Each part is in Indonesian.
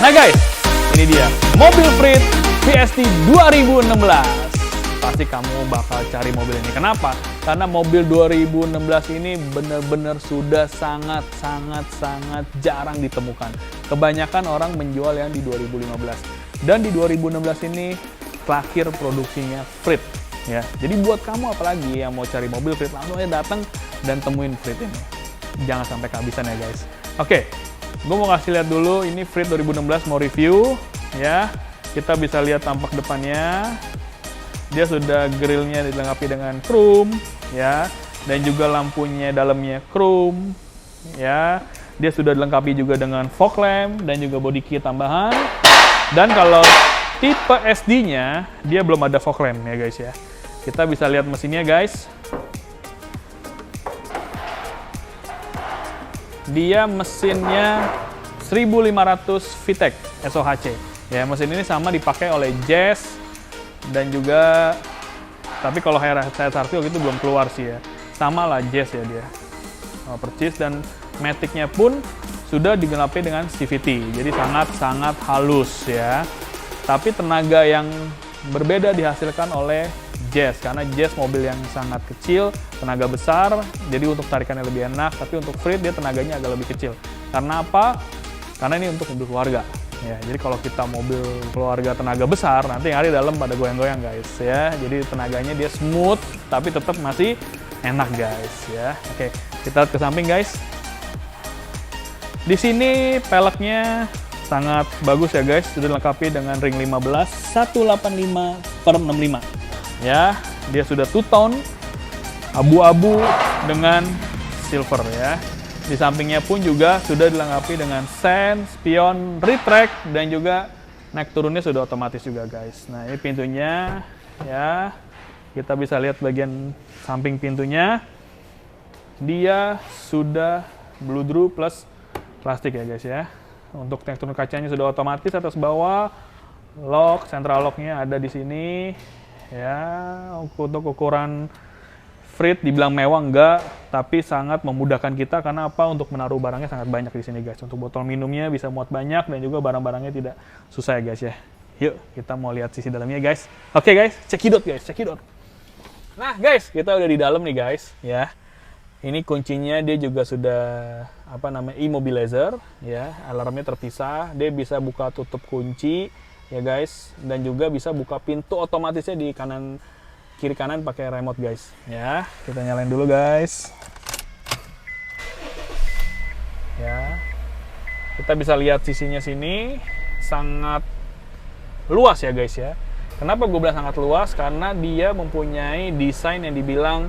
Nah guys, ini dia mobil Freed VST 2016. Pasti kamu bakal cari mobil ini. Kenapa? Karena mobil 2016 ini benar-benar sudah sangat jarang ditemukan. Kebanyakan orang menjual yang di 2015. Dan di 2016 ini terakhir produksinya Freed. Ya, jadi buat kamu apalagi yang mau cari mobil Freed, langsung aja datang dan temuin Freed ini. Jangan sampai kehabisan ya guys. Oke, gue mau kasih lihat dulu ini Freed 2016 mau review ya. Kita bisa lihat tampak depannya. Dia sudah grillnya dilengkapi dengan chrome ya, dan juga lampunya dalamnya chrome ya. Dia sudah dilengkapi juga dengan fog lamp dan juga body kit tambahan. Dan kalau tipe SD-nya dia belum ada fog lamp ya guys ya. Kita bisa lihat mesinnya guys. Dia mesinnya 1500 VTEC SOHC. Ya, mesin ini sama dipakai oleh Jazz dan juga, tapi kalau saya Sarti itu belum keluar sih ya. Sama lah Jazz ya dia. Percis dan matic-nya pun sudah dilengkapi dengan CVT. Jadi sangat halus ya. Tapi tenaga yang berbeda dihasilkan oleh Jazz, karena Jazz mobil yang sangat kecil, tenaga besar, jadi untuk tarikannya lebih enak. Tapi untuk Freed dia tenaganya agak lebih kecil. Karena apa? Karena ini untuk mobil keluarga. Ya, jadi kalau kita mobil keluarga tenaga besar, nanti yang ada di dalam pada goyang-goyang guys ya. Jadi tenaganya dia smooth, tapi tetap masih enak guys ya. Oke, kita lihat ke samping guys. Di sini peleknya sangat bagus ya guys, sudah dilengkapi dengan ring 15 185/65 ya. Dia sudah two-tone abu-abu dengan silver ya. Di sampingnya pun juga sudah dilengkapi dengan sen, spion, retract, dan juga naik turunnya sudah otomatis juga guys. Nah ini pintunya ya, kita bisa lihat bagian samping pintunya. Dia sudah bludru plus plastik ya guys ya. Untuk naik turun kacanya sudah otomatis atas bawah. Lock, central locknya ada di sini ya. Untuk ukuran Freed dibilang mewah enggak, tapi sangat memudahkan kita. Karena apa? Untuk menaruh barangnya sangat banyak di sini guys. Untuk botol minumnya bisa muat banyak dan juga barang-barangnya tidak susah ya guys ya. Yuk kita mau lihat sisi dalamnya guys. Oke guys, cekidot guys, cekidot. Nah guys, kita udah di dalam nih guys ya. Ini kuncinya dia juga sudah immobilizer ya. Alarmnya terpisah, dia bisa buka tutup kunci ya guys, dan juga bisa buka pintu otomatisnya di kiri kanan pakai remote guys ya. Kita nyalain dulu guys ya. Kita bisa lihat sisinya sini sangat luas ya guys ya. Kenapa gue bilang sangat luas? Karena dia mempunyai desain yang dibilang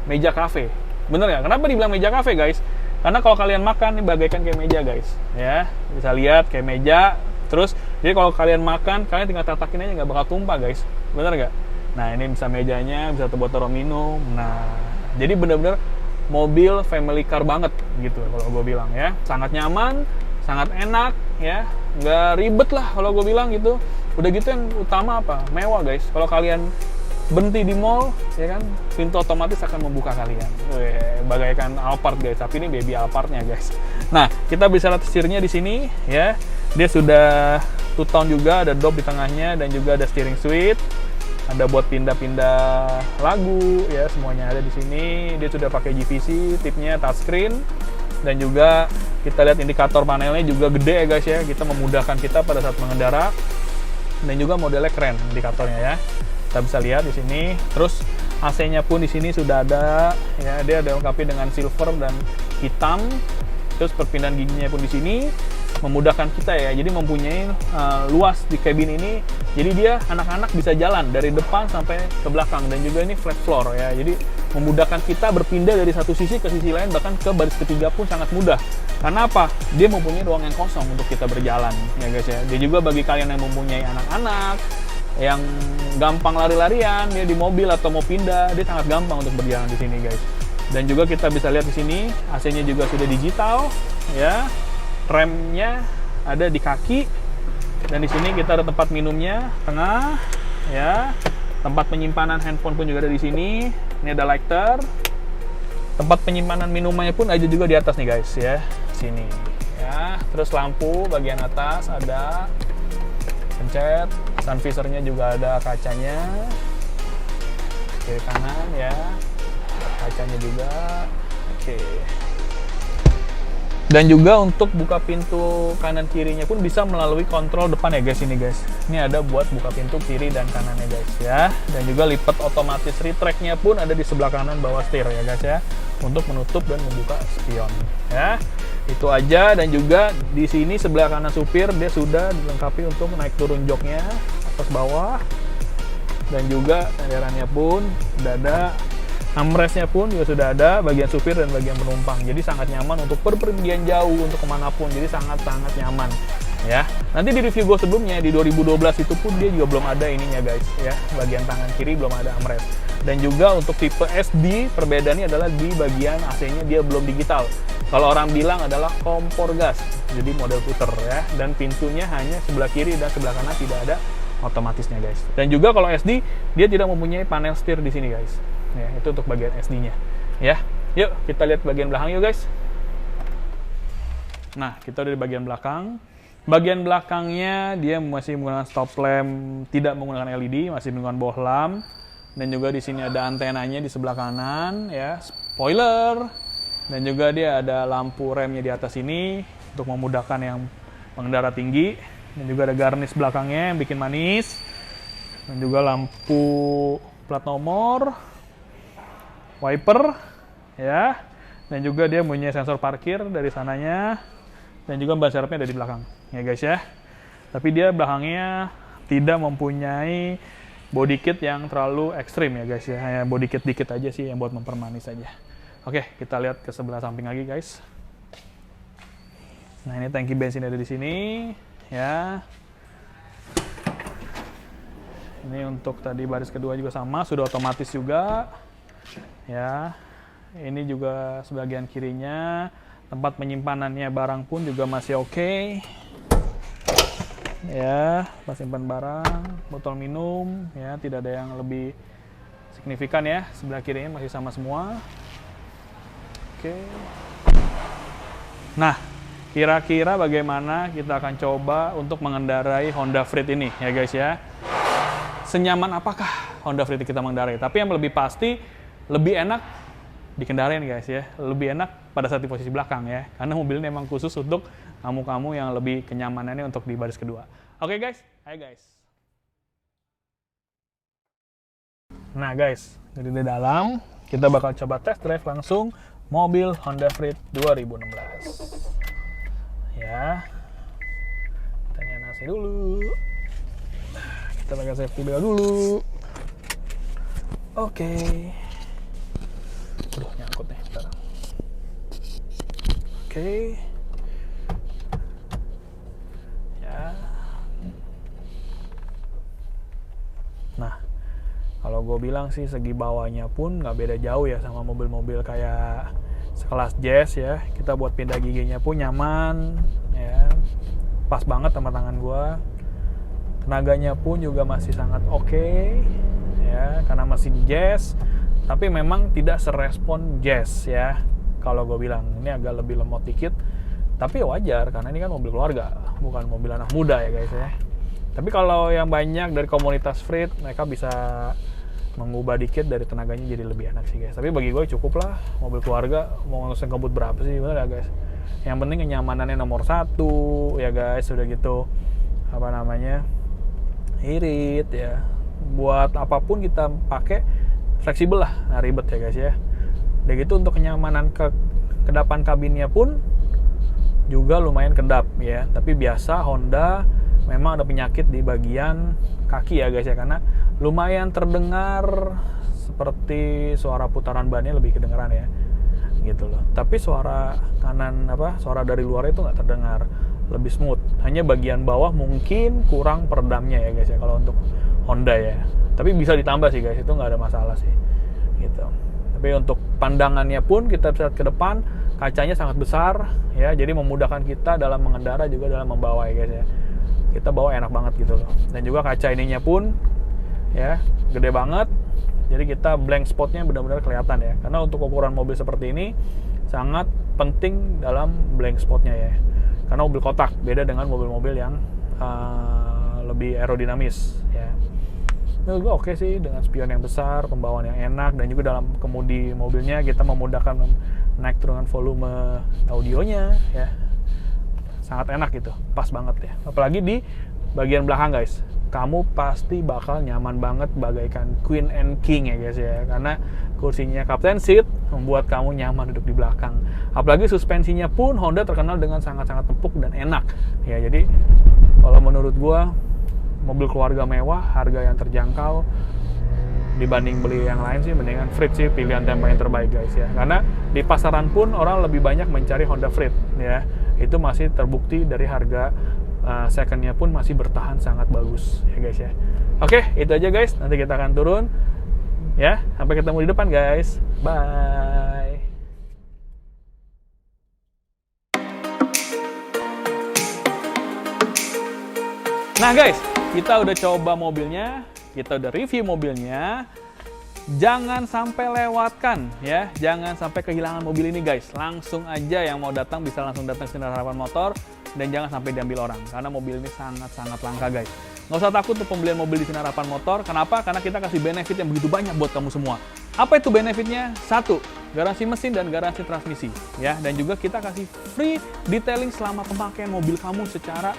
meja cafe. Bener ya? Kenapa dibilang meja cafe guys? Karena kalau kalian makan ini bagaikan kayak meja guys ya. Bisa lihat kayak meja. Terus jadi kalau kalian makan, kalian tinggal tatakin aja nggak bakal tumpah guys. Bener nggak? Nah ini bisa mejanya, bisa botol minum. Nah jadi bener-bener mobil family car banget gitu kalau gue bilang ya. Sangat nyaman, sangat enak ya, nggak ribet lah kalau gue bilang gitu. Udah gitu yang utama apa? Mewah guys. Kalau kalian berhenti di mall ya kan, pintu otomatis akan membuka kalian. Bagaikan Alphard guys, tapi ini baby Alphardnya guys. Nah kita bisa lihat setirnya di sini ya. Dia sudah two-tone juga, ada knob di tengahnya dan juga ada steering switch. Ada buat pindah-pindah lagu ya, semuanya ada di sini. Dia sudah pakai GVC, tipnya touchscreen, dan juga kita lihat indikator panelnya juga gede ya guys ya. Kita memudahkan kita pada saat mengendara, dan juga modelnya keren indikatornya ya. Kita bisa lihat di sini. Terus AC-nya pun di sini sudah ada ya. Dia dilengkapi dengan silver dan hitam. Terus perpindahan giginya pun di sini memudahkan kita ya. Jadi mempunyai luas di kabin ini. Jadi dia anak-anak bisa jalan dari depan sampai ke belakang, dan juga ini flat floor ya. Jadi memudahkan kita berpindah dari satu sisi ke sisi lain, bahkan ke baris ketiga pun sangat mudah. Karena apa? Dia mempunyai ruang yang kosong untuk kita berjalan ya guys ya. Dia juga bagi kalian yang mempunyai anak-anak yang gampang lari-larian ya di mobil atau mau pindah, dia sangat gampang untuk berjalan di sini guys. Dan juga kita bisa lihat di sini AC-nya juga sudah digital ya. Remnya ada di kaki, dan di sini kita ada tempat minumnya tengah ya. Tempat penyimpanan handphone pun juga ada di sini. Ini ada lighter. Tempat penyimpanan minumannya pun ada juga di atas nih guys ya. Sini ya. Terus lampu bagian atas ada, pencet, sun visornya juga ada kacanya, kiri kanan ya, kacanya juga. Oke. Dan juga untuk buka pintu kanan kirinya pun bisa melalui kontrol depan ya guys, ini guys. Ini ada buat buka pintu kiri dan kanannya guys ya. Dan juga lipat otomatis retract-nya pun ada di sebelah kanan bawah setir ya guys ya, untuk menutup dan membuka spion ya. Itu aja. Dan juga di sini sebelah kanan supir dia sudah dilengkapi untuk naik turun joknya atas bawah. Dan juga senderannya pun sudah ada. Armrestnya pun juga sudah ada, bagian supir dan bagian penumpang. Jadi sangat nyaman untuk perpergian jauh, untuk kemanapun. Jadi sangat-sangat nyaman ya. Nanti di review gue sebelumnya di 2012 itu pun dia juga belum ada ininya guys ya. Bagian tangan kiri belum ada armrest. Dan juga untuk tipe SD perbedaannya adalah di bagian AC-nya dia belum digital. Kalau orang bilang adalah kompor gas. Jadi model puter ya. Dan pintunya hanya sebelah kiri dan sebelah kanan, tidak ada otomatisnya guys. Dan juga kalau SD dia tidak mempunyai panel setir di sini guys. Ya, itu untuk bagian SD-nya. Ya, yuk kita lihat bagian belakang yuk guys. Nah, kita udah di bagian belakang. Bagian belakangnya dia masih menggunakan stop lamp, tidak menggunakan LED, masih menggunakan bohlam. Dan juga di sini ada antenanya di sebelah kanan, ya, spoiler. Dan juga dia ada lampu remnya di atas ini untuk memudahkan yang pengendara tinggi. Dan juga ada garnish belakangnya yang bikin manis. Dan juga lampu plat nomor. Wiper ya, dan juga dia punya sensor parkir dari sananya, dan juga ban serepnya ada di belakang ya guys ya. Tapi dia belakangnya tidak mempunyai body kit yang terlalu ekstrim ya guys ya, hanya body kit dikit aja sih yang buat mempermanis aja. Oke, kita lihat ke sebelah samping lagi guys. Nah, ini tangki bensin ada di sini ya. Ini untuk tadi baris kedua juga sama, sudah otomatis juga. Ya, ini juga sebagian kirinya tempat penyimpanannya barang pun juga masih oke. Ya, tempat simpan barang, botol minum ya, tidak ada yang lebih signifikan ya. Sebelah kirinya masih sama semua. Oke. Nah, kira-kira bagaimana kita akan coba untuk mengendarai Honda Freed ini ya guys ya. Senyaman apakah Honda Freed kita mengendarai? Tapi yang lebih pasti lebih enak dikendarain guys ya, lebih enak pada saat di posisi belakang ya, karena mobil ini memang khusus untuk kamu-kamu yang lebih kenyamanannya untuk di baris kedua. Oke guys, ayo guys. Nah guys, jadi di dalam kita bakal coba test drive langsung mobil Honda Freed 2016 ya. Kita nyalain AC dulu, kita pakai safety belt dulu. Oke. Aduh, nyangkut nih, bentar. Oke. Ya. Nah, kalau gue bilang sih segi bawahnya pun nggak beda jauh ya sama mobil-mobil kayak sekelas Jazz ya. Kita buat pindah giginya pun nyaman, ya. Pas banget sama tangan gue. Tenaganya pun juga masih sangat oke, ya, karena masih di Jazz. Tapi memang tidak serespon Jazz ya. Kalau gue bilang ini agak lebih lemot dikit, tapi wajar karena ini kan mobil keluarga, bukan mobil anak muda ya guys ya. Tapi kalau yang banyak dari komunitas Freed, mereka bisa mengubah dikit dari tenaganya jadi lebih enak sih guys. Tapi bagi gue cukup lah, mobil keluarga mau ngelesin kebut berapa sih, bener ya guys. Yang penting kenyamanannya nomor satu ya guys. Udah gitu apa namanya, irit ya. Buat apapun kita pakai fleksibel lah, nah ribet ya guys ya. Dan gitu untuk kenyamanan kedapan kabinnya pun juga lumayan kedap ya. Tapi biasa Honda memang ada penyakit di bagian kaki ya guys ya, karena lumayan terdengar seperti suara putaran bannya lebih kedengeran ya gitu loh. Tapi suara kanan suara dari luar itu nggak terdengar, lebih smooth. Hanya bagian bawah mungkin kurang peredamnya ya guys ya kalau untuk Honda ya. Tapi bisa ditambah sih guys, itu nggak ada masalah sih gitu. Tapi untuk pandangannya pun kita bisa lihat ke depan, kacanya sangat besar ya, jadi memudahkan kita dalam mengendara juga dalam membawa ya guys ya. Kita bawa enak banget gitu loh. Dan juga kaca ininya pun ya gede banget, jadi kita blank spotnya benar-benar kelihatan ya. Karena untuk ukuran mobil seperti ini sangat penting dalam blind spotnya ya. Karena mobil kotak beda dengan mobil-mobil yang lebih aerodinamis ya. Menurut gue oke sih, dengan spion yang besar, pembawaan yang enak, dan juga dalam kemudi mobilnya kita memudahkan naik turunkan volume audionya ya. Sangat enak gitu, pas banget ya. Apalagi di bagian belakang guys, kamu pasti bakal nyaman banget bagaikan Queen and King ya guys ya. Karena kursinya captain seat membuat kamu nyaman duduk di belakang. Apalagi suspensinya pun Honda terkenal dengan sangat-sangat empuk dan enak ya. Jadi kalau menurut gua mobil keluarga mewah, harga yang terjangkau, dibanding beli yang lain sih mendingan Freed sih pilihan tempo yang terbaik guys ya. Karena di pasaran pun orang lebih banyak mencari Honda Freed ya. Itu masih terbukti dari harga secondnya pun masih bertahan sangat bagus ya guys ya. Oke, itu aja guys. Nanti kita akan turun ya. Sampai ketemu di depan guys. Bye. Nah guys, kita udah coba mobilnya, kita udah review mobilnya. Jangan sampai lewatkan ya, jangan sampai kehilangan mobil ini guys. Langsung aja yang mau datang bisa langsung datang ke Sinar Harapan Motor, dan jangan sampai diambil orang karena mobil ini sangat-sangat langka guys. Nggak usah takut untuk pembelian mobil di Sinar Harapan Motor. Kenapa? Karena kita kasih benefit yang begitu banyak buat kamu semua. Apa itu benefitnya? 1, garansi mesin dan garansi transmisi ya, dan juga kita kasih free detailing selama pemakaian mobil kamu secara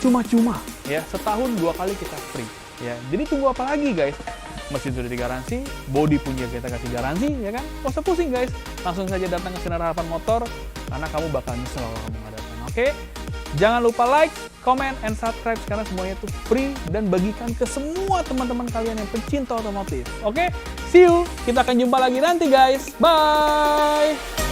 cuma-cuma ya. Setahun 2 kali kita free ya. Jadi tunggu apa lagi guys? Mesin sudah digaransi, body punya kita kasih garansi ya kan? Gak usah pusing guys, langsung saja datang ke Sinar Harapan Motor karena kamu bakal nyesel kalau kamu nggak datang. Oke? Jangan lupa like, comment, and subscribe karena semuanya itu free, dan bagikan ke semua teman-teman kalian yang pencinta otomotif. Oke? See you. Kita akan jumpa lagi nanti guys. Bye.